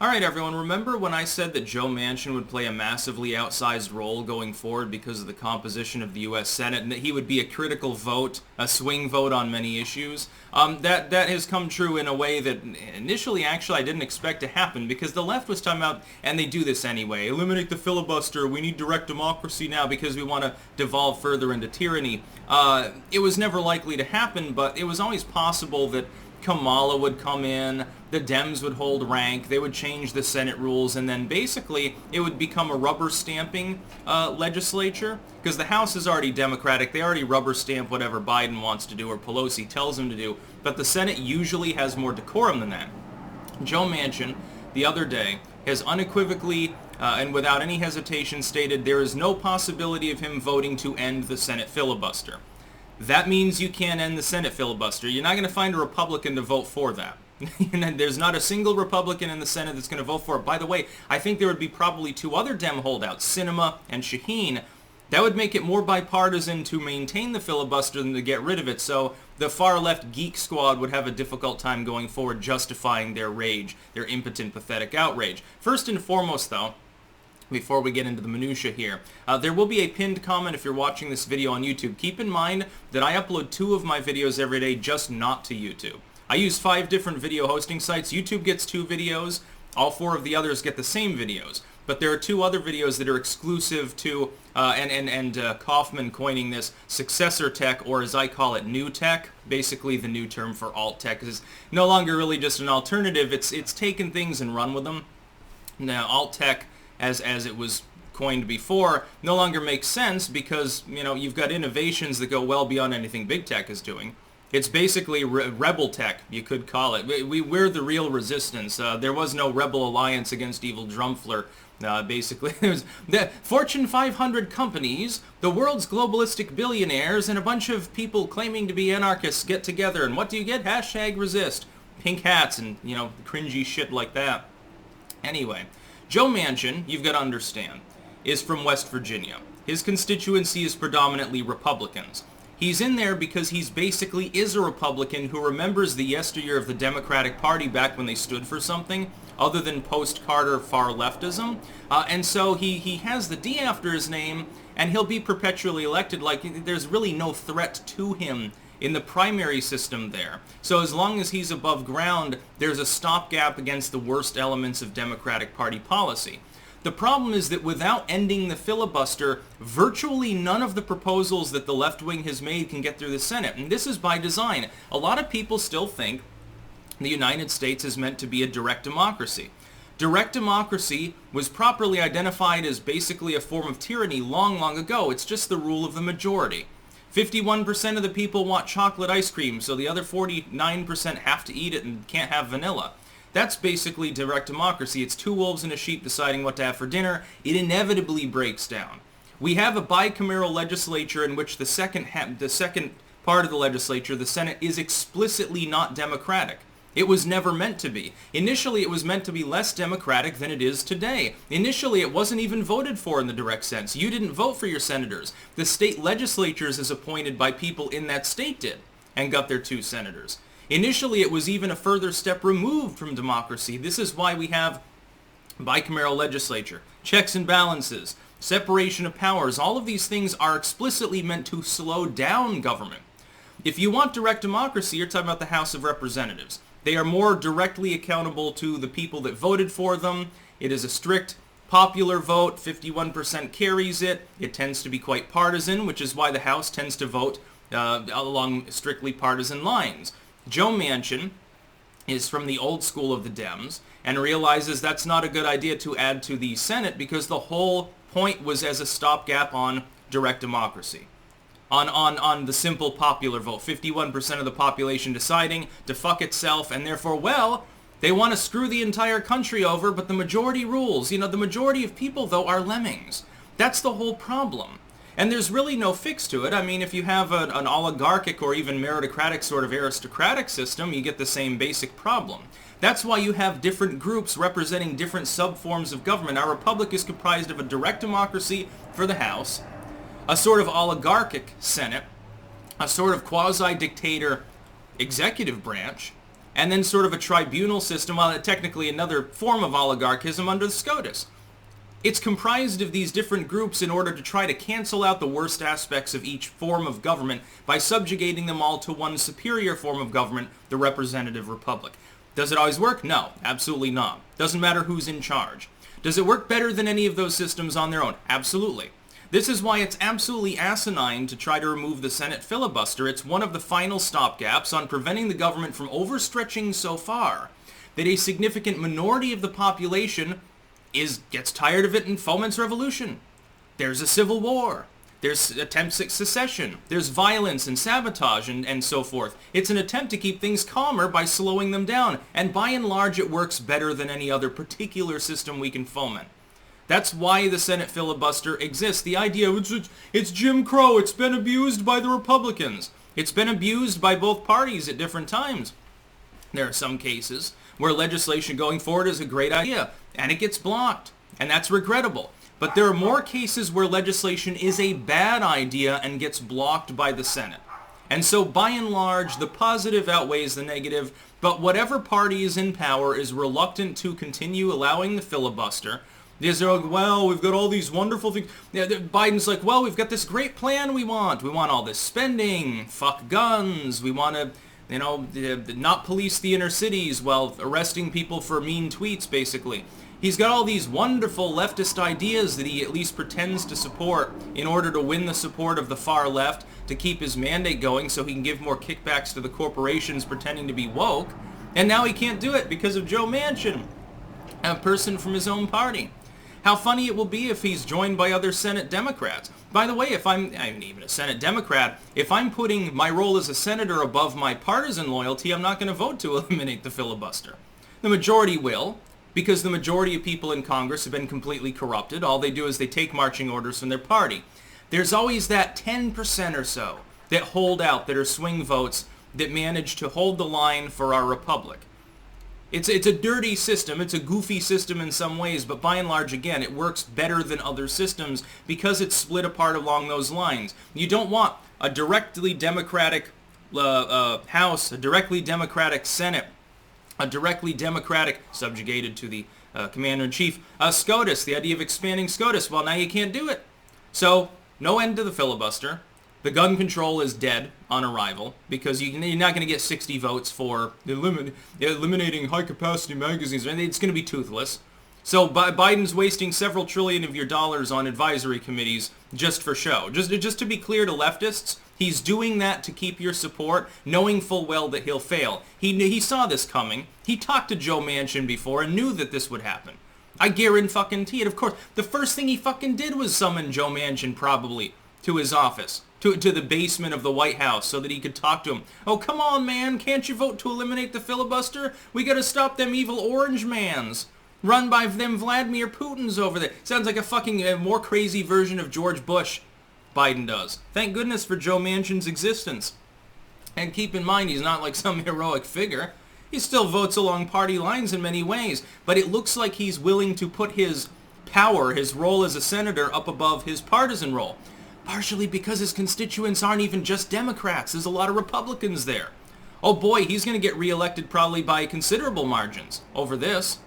Alright everyone, remember when I said that Joe Manchin would play a massively outsized role going forward because of the composition of the U.S. Senate, and that he would be a critical vote, a swing vote on many issues? That has come true in a way that initially actually I didn't expect to happen, because the left was talking about, and they do this anyway, eliminate the filibuster, we need direct democracy now because we want to devolve further into tyranny. It was never likely to happen, but it was always possible that Kamala would come in, the Dems would hold rank, they would change the Senate rules, and then basically it would become a rubber stamping legislature, because the House is already Democratic, they already rubber stamp whatever Biden wants to do or Pelosi tells him to do, but the Senate usually has more decorum than that. Joe Manchin, the other day, has unequivocally and without any hesitation stated there is no possibility of him voting to end the Senate filibuster. That means you can't end the Senate filibuster. You're not going to find a Republican to vote for that. There's not a single Republican in the Senate that's going to vote for it. By the way, I think there would be probably two other Dem holdouts, Sinema and Shaheen. That would make it more bipartisan to maintain the filibuster than to get rid of it, so the far-left geek squad would have a difficult time going forward justifying their rage, their impotent, pathetic outrage. First and foremost, though, before we get into the minutia here, there will be a pinned comment if you're watching this video on YouTube. Keep in mind that I upload 2 of my videos every day, just not to YouTube. I use 5 different video hosting sites. YouTube gets 2 videos. All 4 of the others get the same videos. But there are 2 other videos that are exclusive to, Kaufman coining this successor tech, or as I call it, new tech, basically the new term for alt tech, because it's no longer really just an alternative. It's taken things and run with them. Now, alt tech, as it was coined before, no longer makes sense because, you've got innovations that go well beyond anything big tech is doing. It's basically rebel tech, you could call it. We're the real resistance. There was no rebel alliance against evil Drumfler. Basically, there's the Fortune 500 companies, the world's globalistic billionaires, and a bunch of people claiming to be anarchists get together, and what do you get? Hashtag resist. Pink hats and, cringy shit like that. Anyway, Joe Manchin, you've got to understand, is from West Virginia. His constituency is predominantly Republicans. He's in there because he's basically is a Republican who remembers the yesteryear of the Democratic Party back when they stood for something other than post-Carter far leftism. And so he has the D after his name, and he'll be perpetually elected. Like, there's really no threat to him in the primary system there. So as long as he's above ground, there's a stopgap against the worst elements of Democratic Party policy. The problem is that without ending the filibuster, virtually none of the proposals that the left wing has made can get through the Senate. And this is by design. A lot of people still think the United States is meant to be a direct democracy. Direct democracy was properly identified as basically a form of tyranny long, long ago. It's just the rule of the majority. 51% of the people want chocolate ice cream, so the other 49% have to eat it and can't have vanilla. That's basically direct democracy. It's 2 wolves and a sheep deciding what to have for dinner. It inevitably breaks down. We have a bicameral legislature in which the second part of the legislature, the Senate, is explicitly not democratic. It was never meant to be. Initially, it was meant to be less democratic than it is today. Initially, it wasn't even voted for in the direct sense. You didn't vote for your senators. The state legislatures is appointed by people in that state did, and got their 2 senators. Initially, it was even a further step removed from democracy. This is why we have bicameral legislature, checks and balances, separation of powers. All of these things are explicitly meant to slow down government. If you want direct democracy, you're talking about the House of Representatives. They are more directly accountable to the people that voted for them. It is a strict popular vote. 51% carries it. It tends to be quite partisan, which is why the House tends to vote along strictly partisan lines. Joe Manchin is from the old school of the Dems and realizes that's not a good idea to add to the Senate because the whole point was as a stopgap on direct democracy. On the simple popular vote. 51% of the population deciding to fuck itself, and therefore, well, they want to screw the entire country over, but the majority rules. The majority of people, though, are lemmings. That's the whole problem. And there's really no fix to it. I mean, if you have an oligarchic or even meritocratic sort of aristocratic system, you get the same basic problem. That's why you have different groups representing different subforms of government. Our republic is comprised of a direct democracy for the House, a sort of oligarchic Senate, a sort of quasi-dictator executive branch, and then sort of a tribunal system, well, technically another form of oligarchism under the SCOTUS. It's comprised of these different groups in order to try to cancel out the worst aspects of each form of government by subjugating them all to one superior form of government, the representative republic. Does it always work? No, absolutely not. Doesn't matter who's in charge. Does it work better than any of those systems on their own? Absolutely. This is why it's absolutely asinine to try to remove the Senate filibuster. It's one of the final stopgaps on preventing the government from overstretching so far that a significant minority of the population gets tired of it and foments revolution. There's a civil war. There's attempts at secession. There's violence and sabotage and so forth. It's an attempt to keep things calmer by slowing them down. And by and large, it works better than any other particular system we can foment. That's why the Senate filibuster exists. The idea, it's Jim Crow. It's been abused by the Republicans. It's been abused by both parties at different times. There are some cases where legislation going forward is a great idea, and it gets blocked, and that's regrettable. But there are more cases where legislation is a bad idea and gets blocked by the Senate. And so, by and large, the positive outweighs the negative, but whatever party is in power is reluctant to continue allowing the filibuster. Because they're like, well, we've got all these wonderful things. Biden's like, well, we've got this great plan we want. We want all this spending, fuck guns, we want to, not police the inner cities while arresting people for mean tweets, basically. He's got all these wonderful leftist ideas that he at least pretends to support in order to win the support of the far left to keep his mandate going so he can give more kickbacks to the corporations pretending to be woke. And now he can't do it because of Joe Manchin, a person from his own party. How funny it will be if he's joined by other Senate Democrats. By the way, if I'm even a Senate Democrat, if I'm putting my role as a senator above my partisan loyalty, I'm not going to vote to eliminate the filibuster. The majority will, because the majority of people in Congress have been completely corrupted. All they do is they take marching orders from their party. There's always that 10% or so that hold out, that are swing votes, that manage to hold the line for our republic. It's a dirty system, it's a goofy system in some ways, but by and large, again, it works better than other systems because it's split apart along those lines. You don't want a directly Democratic House, a directly Democratic Senate, a directly Democratic, subjugated to the Commander-in-Chief, SCOTUS, the idea of expanding SCOTUS. Well, now you can't do it. So, no end to the filibuster. The gun control is dead on arrival because you're not going to get 60 votes for eliminating high-capacity magazines. It's going to be toothless. So Biden's wasting several trillion of your dollars on advisory committees just for show. Just to be clear to leftists, he's doing that to keep your support, knowing full well that he'll fail. He saw this coming. He talked to Joe Manchin before and knew that this would happen. I guarantee it. Of course, the first thing he fucking did was summon Joe Manchin probably to his office, to the basement of the White House so that he could talk to him. Oh, come on, man. Can't you vote to eliminate the filibuster? We got to stop them evil orange mans run by them Vladimir Putins over there. Sounds like a fucking more crazy version of George Bush, Biden does. Thank goodness for Joe Manchin's existence. And keep in mind, he's not like some heroic figure. He still votes along party lines in many ways, but it looks like he's willing to put his power, his role as a senator, up above his partisan role. Partially because his constituents aren't even just Democrats. There's a lot of Republicans there. Oh boy, he's going to get reelected probably by considerable margins over this.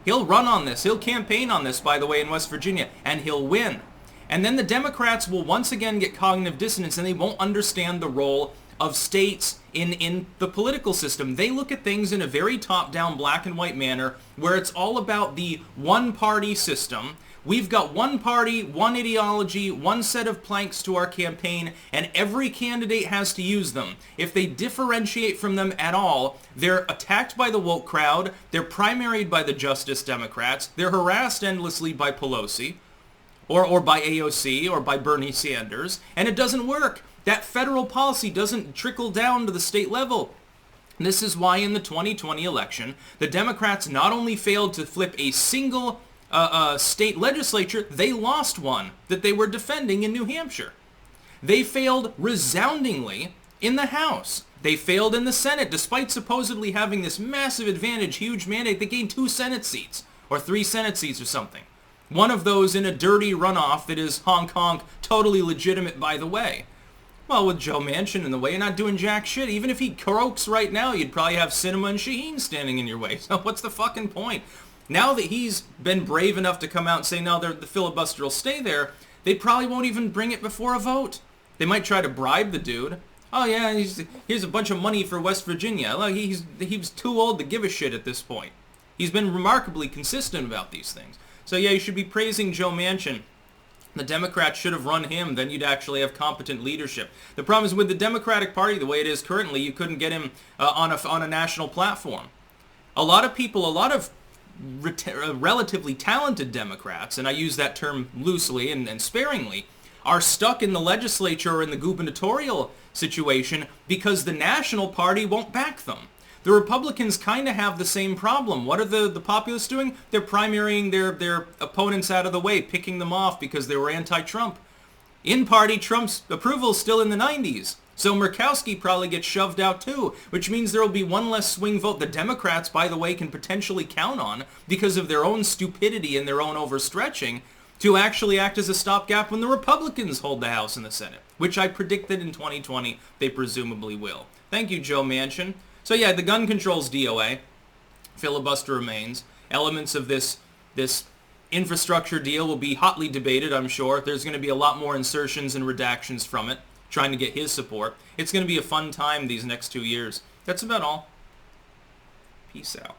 He'll run on this. He'll campaign on this, by the way, in West Virginia, and he'll win. And then the Democrats will once again get cognitive dissonance, and they won't understand the role of states in the political system. They look at things in a very top-down, black and white manner, where it's all about the one-party system. We've got one party, one ideology, one set of planks to our campaign, and every candidate has to use them. If they differentiate from them at all, they're attacked by the woke crowd, they're primaried by the Justice Democrats, they're harassed endlessly by Pelosi, or by AOC, or by Bernie Sanders, and it doesn't work. That federal policy doesn't trickle down to the state level. This is why in the 2020 election, the Democrats not only failed to flip a single state legislature, they lost one that they were defending in New Hampshire. They failed resoundingly in the House. They failed in the Senate, despite supposedly having this massive advantage, huge mandate. They gained 2 Senate seats, or 3 Senate seats or something. One of those in a dirty runoff that is honk honk, totally legitimate by the way. Well, with Joe Manchin in the way, you're not doing jack shit. Even if he croaks right now, you'd probably have Sinema and Shaheen standing in your way. So what's the fucking point? Now that he's been brave enough to come out and say, no, the filibuster will stay there, they probably won't even bring it before a vote. They might try to bribe the dude. Oh yeah, here's a bunch of money for West Virginia. Well, he was too old to give a shit at this point. He's been remarkably consistent about these things. So yeah, you should be praising Joe Manchin. The Democrats should have run him, then you'd actually have competent leadership. The problem is with the Democratic Party, the way it is currently, you couldn't get him on a national platform. A lot of people, a lot of relatively talented Democrats, and I use that term loosely and sparingly, are stuck in the legislature or in the gubernatorial situation because the national party won't back them. The Republicans kind of have the same problem. What are the populists doing? They're primarying their opponents out of the way, picking them off because they were anti-Trump. In-party Trump's approval is still in the 90s. So Murkowski probably gets shoved out too, which means there will be one less swing vote the Democrats, by the way, can potentially count on because of their own stupidity and their own overstretching to actually act as a stopgap when the Republicans hold the House and the Senate, which I predict that in 2020 they presumably will. Thank you, Joe Manchin. So yeah, the gun controls DOA. Filibuster remains. Elements of this infrastructure deal will be hotly debated, I'm sure. There's going to be a lot more insertions and redactions from it, trying to get his support. It's going to be a fun time these next 2 years. That's about all. Peace out.